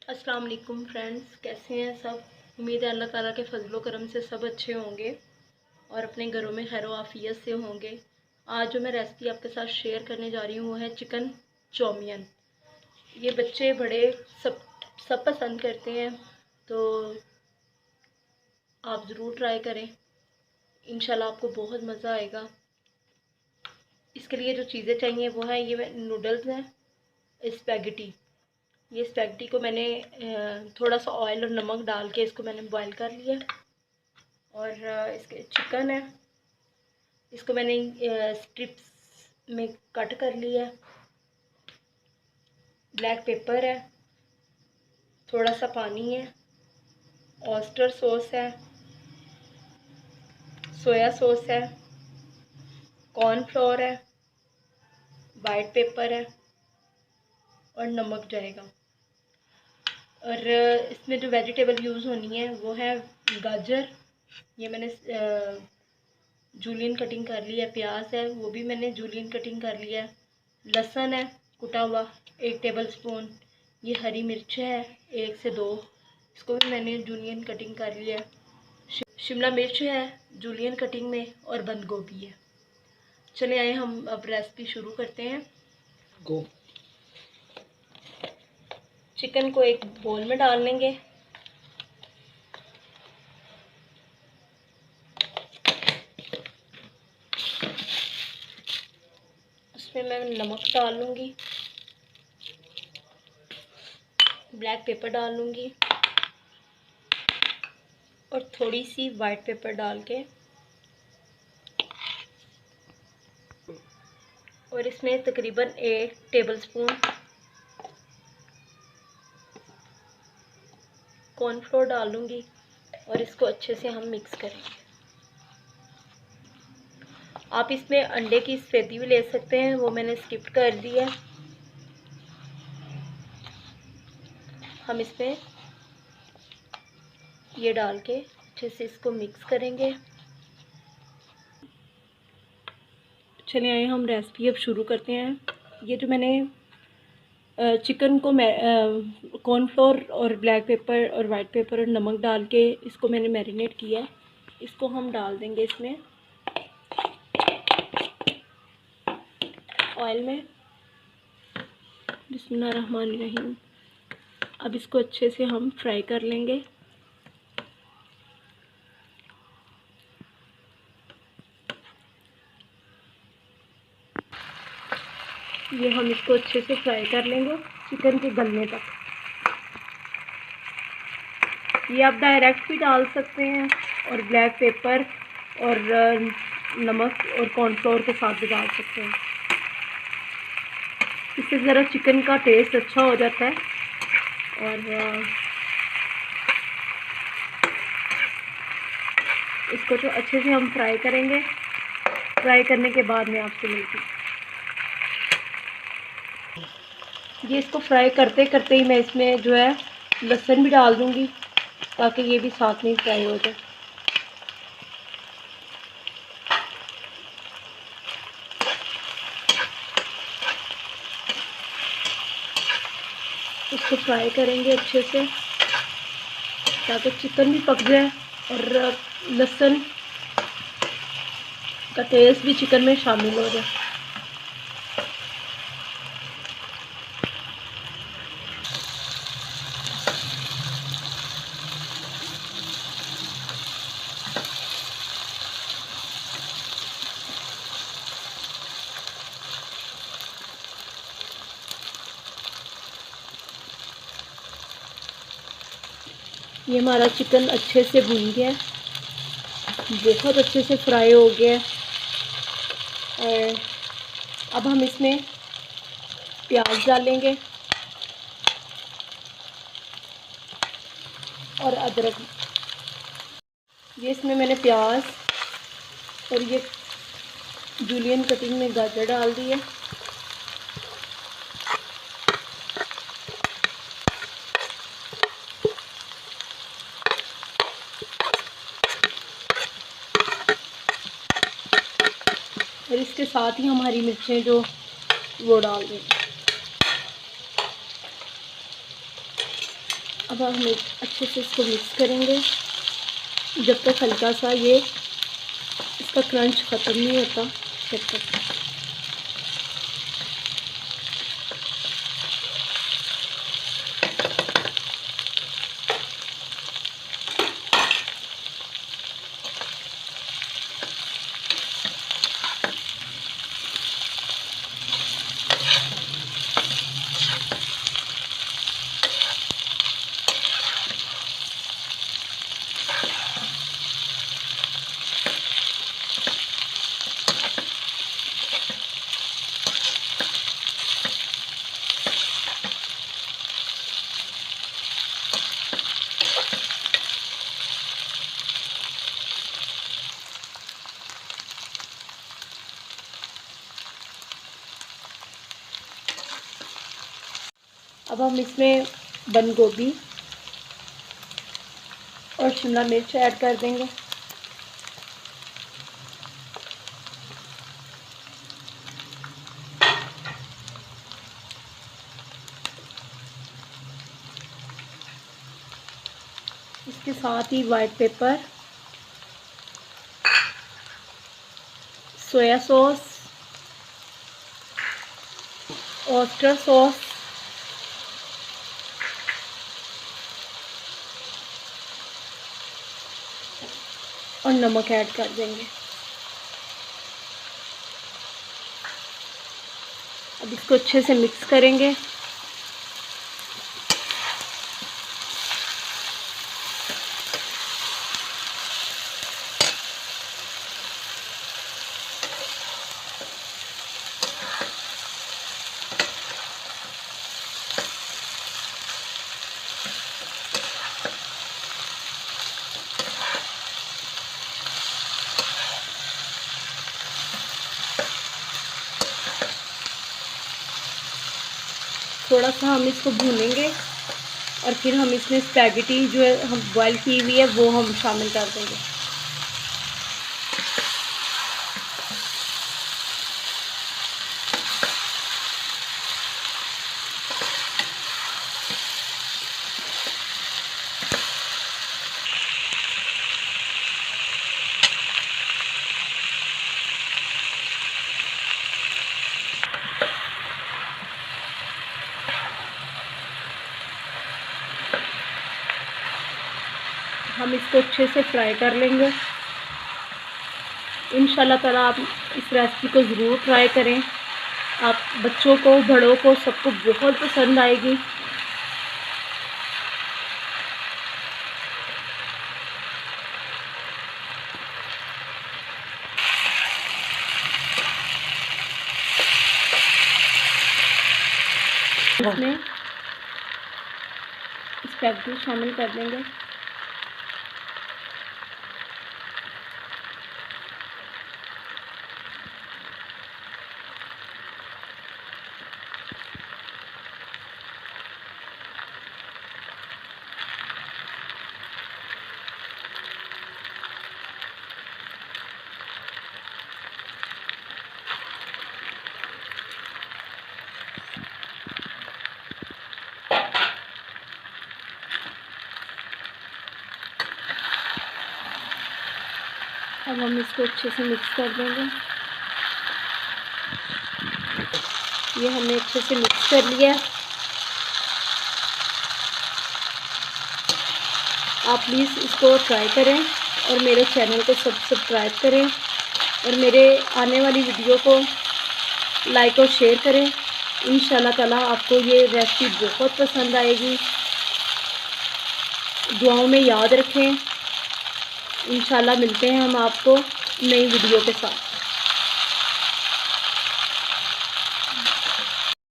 अस्सलाम वालेकुम फ्रेंड्स, कैसे हैं सब। उम्मीद है अल्लाह ताला के फजलो करम से सब अच्छे होंगे और अपने घरों में खैर आफियत से होंगे। आज जो मैं रेसिपी आपके साथ शेयर करने जा रही हूँ वो है चिकन चाउमीन। ये बच्चे बड़े सब सब पसंद करते हैं, तो आप ज़रूर ट्राई करें। इंशाल्लाह आपको बहुत मज़ा आएगा। इसके लिए जो चीज़ें चाहिए वो है ये नूडल्स हैं, स्पैगेटी। ये स्पैगेटी को मैंने थोड़ा सा ऑयल और नमक डाल के इसको मैंने बॉईल कर लिया। और इसके चिकन है, इसको मैंने स्ट्रिप्स में कट कर लिया। ब्लैक पेपर है, थोड़ा सा पानी है, ऑयस्टर सॉस है, सोया सॉस है, कॉर्नफ्लोर है, वाइट पेपर है और नमक जाएगा। और इसमें जो वेजिटेबल यूज़ होनी है वो है गाजर, ये मैंने जूलियन कटिंग कर लिया है। प्याज है, वो भी मैंने जूलियन कटिंग कर लिया है। लहसुन है कुटा हुआ 1 टेबल स्पून। ये हरी मिर्च है 1 से 2, इसको भी मैंने जूलियन कटिंग कर लिया है। शिमला मिर्च है जूलियन कटिंग में और बंद गोभी है। चले आए हम अब रेसिपी शुरू करते हैं। गो चिकन को एक बोल में डाल लेंगे। उसमें मैं नमक डाल लूँगी, ब्लैक पेपर डाल लूँगी और थोड़ी सी वाइट पेपर डाल के, और इसमें तकरीबन 1 टेबलस्पून कॉर्नफ्लोर डाल लूँगी और इसको अच्छे से हम मिक्स करेंगे। आप इसमें अंडे की सफेदी भी ले सकते हैं, वो मैंने स्किप कर दी है। हम इसमें ये डाल के अच्छे से इसको मिक्स करेंगे। चलिए आइए हम रेसिपी अब शुरू करते हैं। ये जो मैंने चिकन को कॉर्नफ्लोर और ब्लैक पेपर और वाइट पेपर और नमक डाल के इसको मैंने मैरिनेट किया है, इसको हम डाल देंगे इसमें ऑयल में। बिस्मिल्लाहिर्रहमानिर्रहीम। अब इसको अच्छे से हम फ्राई कर लेंगे। ये हम इसको अच्छे से फ्राई कर लेंगे चिकन के गलने तक। ये आप डायरेक्ट भी डाल सकते हैं और ब्लैक पेपर और नमक और कॉर्नफ्लोर के साथ भी डाल सकते हैं। इससे ज़रा चिकन का टेस्ट अच्छा हो जाता है। और इसको तो अच्छे से हम फ्राई करेंगे। फ्राई करने के बाद मैं आपसे मिलती हूँ। ये इसको फ्राई करते करते ही मैं इसमें जो है लहसुन भी डाल दूँगी ताकि ये भी साथ में फ्राई हो जाए। इसको फ्राई करेंगे अच्छे से ताकि चिकन भी पक जाए और लहसुन का टेस्ट भी चिकन में शामिल हो जाए। ये हमारा चिकन अच्छे से भुन गया है, बहुत अच्छे से फ्राई हो गया है। और अब हम इसमें प्याज डालेंगे और अदरक। ये इसमें मैंने प्याज और ये जूलियन कटिंग में गाजर डाल दी है। और इसके साथ ही हम हरी मिर्चें जो वो डाल देंगे। अब हम अच्छे से इसको मिक्स करेंगे जब तक हल्का सा ये इसका क्रंच ख़त्म नहीं होता तब तक। अब हम इसमें बंद गोभी और शिमला मिर्च ऐड कर देंगे। इसके साथ ही white pepper, soy sauce, oyster sauce और नमक ऐड कर देंगे। अब इसको अच्छे से मिक्स करेंगे। थोड़ा सा हम इसको भूनेंगे और फिर हम इसमें स्पैगेटी जो है हम बॉईल की हुई है वो हम शामिल कर देंगे। हम इसको अच्छे से फ्राई कर लेंगे। इंशाल्लाह ताला आप इस रेसिपी को ज़रूर ट्राई करें। आप बच्चों को, बड़ों को, सबको बहुत पसंद आएगी। इसमें स्पैगेटी शामिल कर देंगे। अब हम इसको अच्छे से मिक्स कर देंगे। ये हमने अच्छे से मिक्स कर लिया। आप प्लीज़ इसको ट्राई करें और मेरे चैनल को सब्सक्राइब करें और मेरे आने वाली वीडियो को लाइक और शेयर करें। इंशाल्लाह ताला आपको ये रेसिपी बहुत पसंद आएगी। दुआओं में याद रखें। इंशाल्लाह मिलते हैं हम आपको नई वीडियो के साथ।